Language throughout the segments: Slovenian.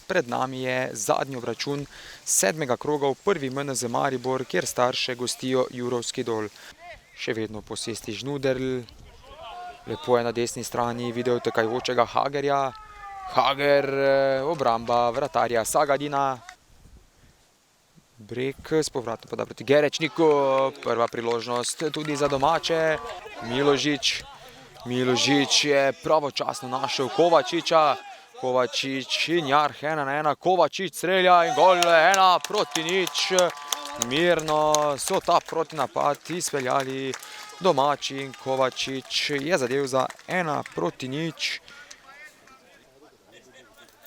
Pred nami je zadnji obračun 7. kroga v prvi MNZ Maribor, kjer Starše gostijo Jurovski Dol. Še vedno posesti Žnuderl, lepo je na desni strani videl tekajočega Hagerja. Hager, obramba vratarja Sagadina. Brek s povratom poda proti Gerečniku, prva priložnost tudi za domače. Miložič je pravočasno našel Kovačiča. Kovačič in Jarh 1-1, Kovačič strelja in gol 1-0. Mirno so ta protinapad izpeljali domači in Kovačič je zadel za 1-0.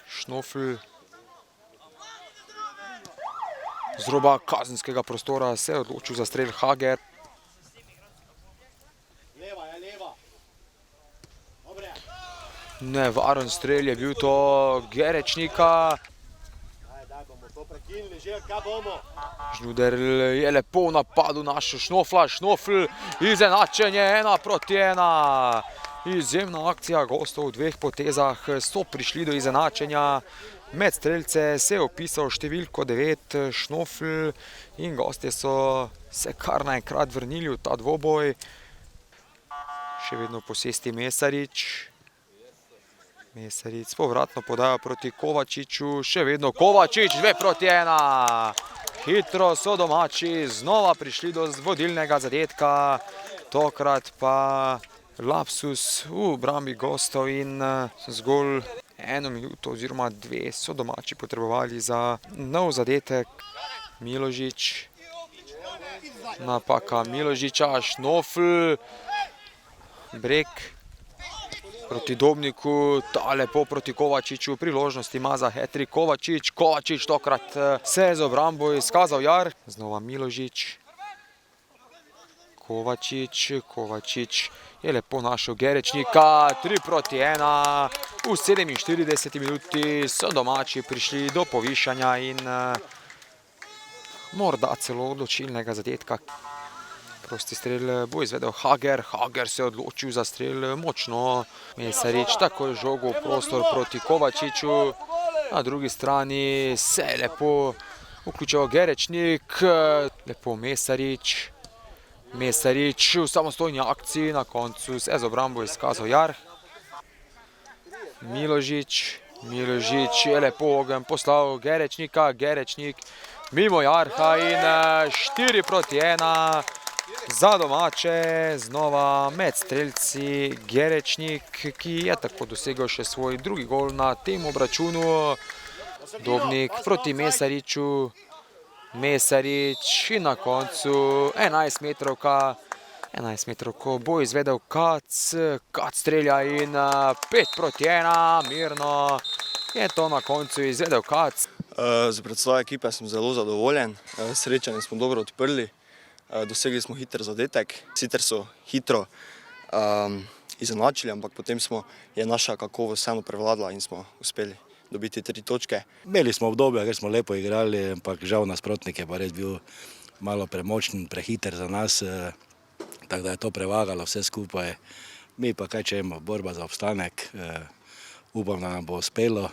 Šnofl z roba kazenskega prostora se je odločil za strel Hager. Nevaren strel je bil to Gerečnika. Žnuderl je lepo v napadu našel Šnofla. Šnofl, izenačenje 1-1. Izjemna akcija gostov v dveh potezah so prišli do izenačenja. Med strelce se je vpisal številko 9 Šnofl in gostje so se kar naenkrat vrnili v ta dvoboj. Še vedno posesti Mesarič. Mesarič povratno podaja proti Kovačiču, še vedno Kovačič 2-1. Hitro so domači znova prišli do vodilnega zadetka, tokrat pa lapsus v obrambi gostov in zgolj 1 minuto oziroma 2 so domači potrebovali za nov zadetek. Miložič, napaka Miložiča, Šnofl, Brek proti Dobniku, ta lepo proti Kovačiču, priložnost ima za hat-trick Kovačič. Kovačič tokrat se je z obrambo izkazal Jarh. Znova Miložič. Kovačič je lepo našel Gerečnika, 3-1. V 47 minuti so domači prišli do povišanja in morda celo odločilnega zadetka. Prosti strel bo izvedel Hager. Hager se je odločil za strel močno. Mesarič takoj žogo v prostor proti Kovačiču. Na drugi strani se je lepo vključil Gerečnik. Lepo Mesarič. Mesarič v samostojni akciji, na koncu se je z obrambo izkazal Jarh. Miložič je lepo ogenj poslal Gerečnika. Gerečnik mimo Jarha in 4-1. Za domače znova med strelci Gerečnik, ki je tako dosegel še svoj drugi gol na tem obračunu. Dobnik proti Mesariču. Mesarič in na koncu 11-metrovka. 11-metrovko bo izvedel Kac. Kac strelja in 5-1. Mirno je to na koncu izvedel Kac. Z predstavo ekipe sem zelo zadovoljen. Srečanje smo dobro odprli. Dosegli smo hiter zadetek, sicer so hitro izenačili, ampak potem je naša kakovost vseeno prevladala in smo uspeli dobiti 3 točke. Imeli smo obdobje, ker smo lepo igrali, ampak žal nasprotnik je pa res bil malo premočen, prehiter za nas, tako da je to prevagalo vse skupaj. Mi pa kaj čemo, borba za obstanek, upam, da nam bo uspelo.